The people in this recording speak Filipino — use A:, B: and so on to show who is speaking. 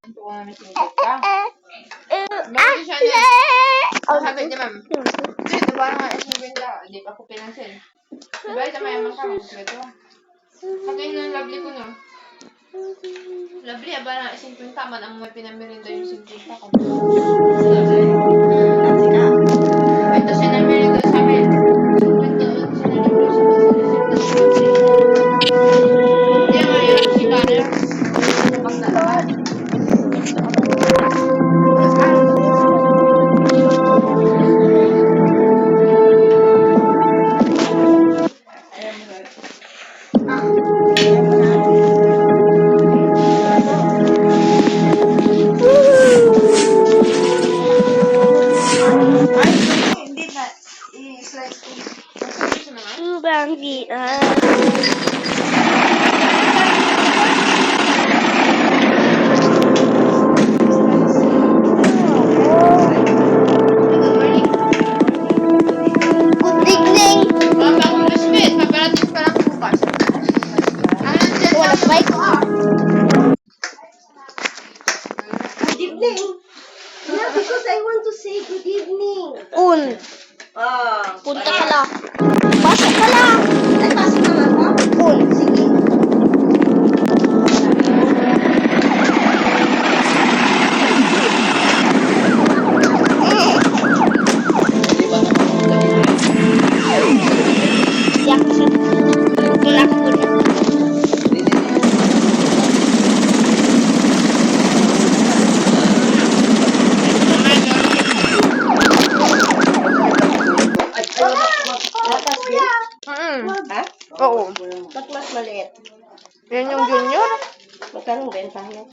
A: Ito ko namin sinigit ka. Bakit siya niya? Sabi niya, ma'am. Kasi diba nga sinigit ka? Hindi pa ko pinansin. Diba ito mayaman ka? Ito. Pagkain ng lovely ko na. Lovely, aba na 50 man ang may pinamirinda yung 50 ko. Ito siya namirinda sa akin. 50 siya namirinda sa akin. Hindi nga yun, si Banner. Pagdalaman.
B: Because I want to say good evening.
C: Punta ka lang. Pasok ka lang.
B: Ay, pasok naman ako. Sige.
C: Siyak siya. Tulak ko na.
B: Lakas din. Ha?
A: Oo.
B: Ba't mas maliit?
A: Yan yung junior.
B: Magkano benta niya?